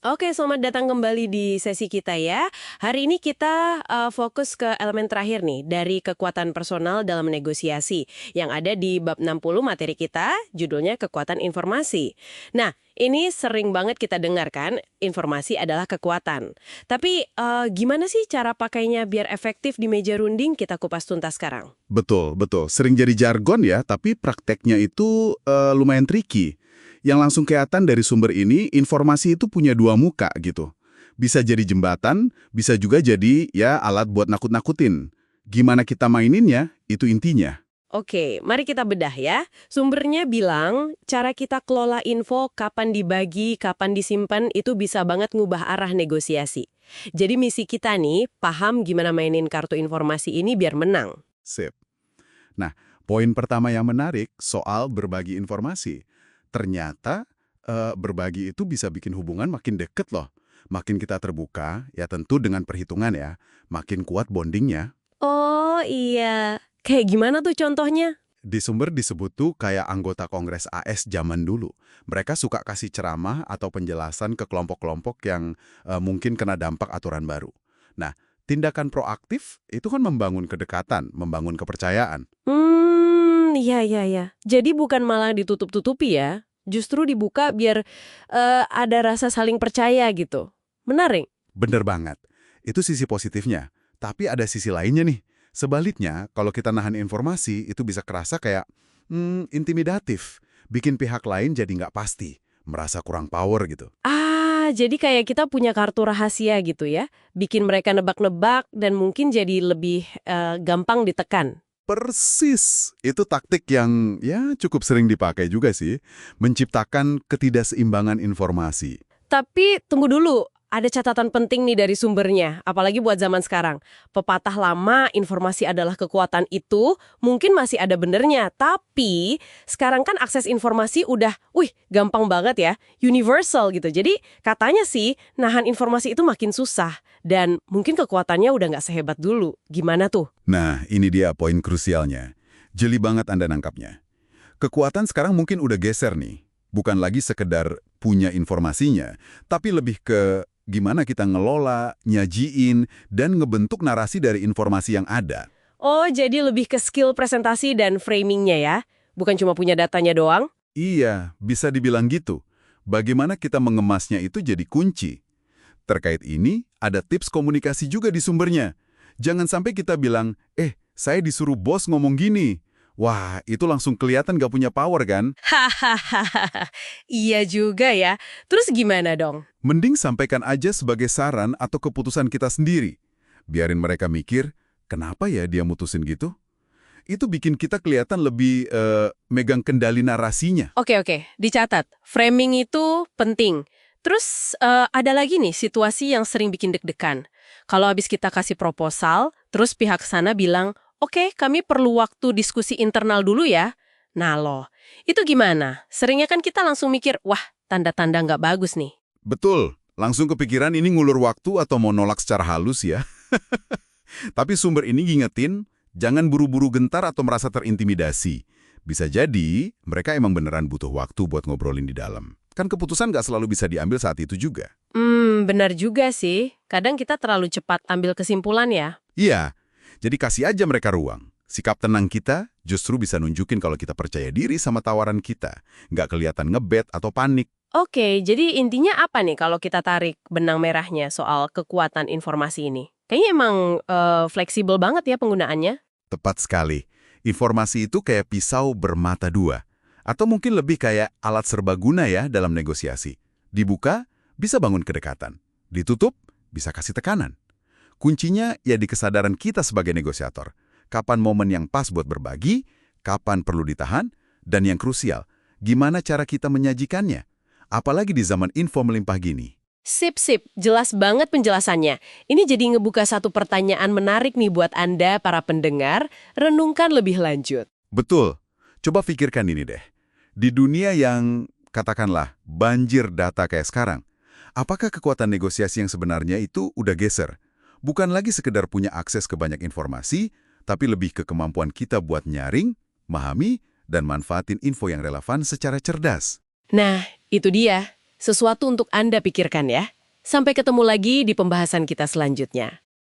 Oke, selamat datang kembali di sesi kita ya. Hari ini kita fokus ke elemen terakhir nih dari kekuatan personal dalam negosiasi yang ada di bab 60 materi kita, judulnya kekuatan informasi. Nah, ini sering banget kita dengar kan, informasi adalah kekuatan. Tapi gimana sih cara pakainya biar efektif di meja runding kita kupas tuntas sekarang? Betul, betul. Sering jadi jargon ya, tapi prakteknya itu lumayan tricky. Yang langsung kelihatan dari sumber ini, informasi itu punya dua muka gitu. Bisa jadi jembatan, bisa juga jadi ya alat buat nakut-nakutin. Gimana kita maininnya, itu intinya. Oke, mari kita bedah ya. Sumbernya bilang, cara kita kelola info, kapan dibagi, kapan disimpan, itu bisa banget ngubah arah negosiasi. Jadi misi kita nih, paham gimana mainin kartu informasi ini biar menang. Sip. Nah, poin pertama yang menarik soal berbagi informasi. Ternyata berbagi itu bisa bikin hubungan makin deket loh. Makin kita terbuka, ya tentu dengan perhitungan ya, makin kuat bondingnya. Oh iya, kayak gimana tuh contohnya? Di sumber disebut tuh kayak anggota Kongres AS zaman dulu. Mereka suka kasih ceramah atau penjelasan ke kelompok-kelompok yang mungkin kena dampak aturan baru. Nah, tindakan proaktif itu kan membangun kedekatan, membangun kepercayaan. Iya, iya, iya. Jadi bukan malah ditutup-tutupi ya, justru dibuka biar ada rasa saling percaya gitu. Menarik. Bener banget. Itu sisi positifnya. Tapi ada sisi lainnya nih. Sebaliknya, kalau kita nahan informasi, itu bisa kerasa kayak intimidatif. Bikin pihak lain jadi nggak pasti. Merasa kurang power gitu. Jadi kayak kita punya kartu rahasia gitu ya, bikin mereka nebak-nebak dan mungkin jadi lebih gampang ditekan. Persis. Itu taktik yang ya cukup sering dipakai juga sih. Menciptakan ketidakseimbangan informasi. Tapi tunggu dulu, ada catatan penting nih dari sumbernya, apalagi buat zaman sekarang. Pepatah lama, informasi adalah kekuatan itu, mungkin masih ada benernya, tapi sekarang kan akses informasi udah, gampang banget ya, universal gitu. Jadi katanya sih, nahan informasi itu makin susah, dan mungkin kekuatannya udah nggak sehebat dulu. Gimana tuh? Nah, ini dia poin krusialnya. Jeli banget Anda nangkapnya. Kekuatan sekarang mungkin udah geser nih. Bukan lagi sekedar punya informasinya, tapi lebih ke gimana kita ngelola, nyajiin, dan ngebentuk narasi dari informasi yang ada. Oh, jadi lebih ke skill presentasi dan framingnya ya? Bukan cuma punya datanya doang? Iya, bisa dibilang gitu. Bagaimana kita mengemasnya itu jadi kunci. Terkait ini, ada tips komunikasi juga di sumbernya. Jangan sampai kita bilang, saya disuruh bos ngomong gini. Wah, itu langsung kelihatan gak punya power kan? Hahaha, iya juga ya. Terus gimana dong? Mending sampaikan aja sebagai saran atau keputusan kita sendiri. Biarin mereka mikir, kenapa ya dia mutusin gitu? Itu bikin kita kelihatan lebih megang kendali narasinya. Oke, dicatat. Framing itu penting. Terus ada lagi nih situasi yang sering bikin deg-degan. Kalau habis kita kasih proposal, terus pihak sana bilang, oke, kami perlu waktu diskusi internal dulu ya. Nah loh, itu gimana? Seringnya kan kita langsung mikir, wah, tanda-tanda nggak bagus nih. Betul, langsung kepikiran ini ngulur waktu atau mau nolak secara halus ya. Tapi sumber ini ngingetin, jangan buru-buru gentar atau merasa terintimidasi. Bisa jadi, mereka emang beneran butuh waktu buat ngobrolin di dalam. Kan keputusan nggak selalu bisa diambil saat itu juga. Benar juga sih. Kadang kita terlalu cepat ambil kesimpulan ya. Iya, jadi kasih aja mereka ruang. Sikap tenang kita justru bisa nunjukin kalau kita percaya diri sama tawaran kita. Nggak kelihatan ngebet atau panik. Oke, jadi intinya apa nih kalau kita tarik benang merahnya soal kekuatan informasi ini? Kayaknya emang fleksibel banget ya penggunaannya. Tepat sekali. Informasi itu kayak pisau bermata dua. Atau mungkin lebih kayak alat serbaguna ya dalam negosiasi. Dibuka, bisa bangun kedekatan. Ditutup, bisa kasih tekanan. Kuncinya ya di kesadaran kita sebagai negosiator. Kapan momen yang pas buat berbagi, kapan perlu ditahan, dan yang krusial, gimana cara kita menyajikannya? Apalagi di zaman info melimpah gini. Sip, jelas banget penjelasannya. Ini jadi ngebuka satu pertanyaan menarik nih buat Anda, para pendengar, renungkan lebih lanjut. Betul. Coba pikirkan ini deh. Di dunia yang, katakanlah, banjir data kayak sekarang, apakah kekuatan negosiasi yang sebenarnya itu udah geser? Bukan lagi sekedar punya akses ke banyak informasi, tapi lebih ke kemampuan kita buat nyaring, memahami, dan manfaatin info yang relevan secara cerdas. Nah, itu dia. sesuatu untuk Anda pikirkan ya. Sampai ketemu lagi di pembahasan kita selanjutnya.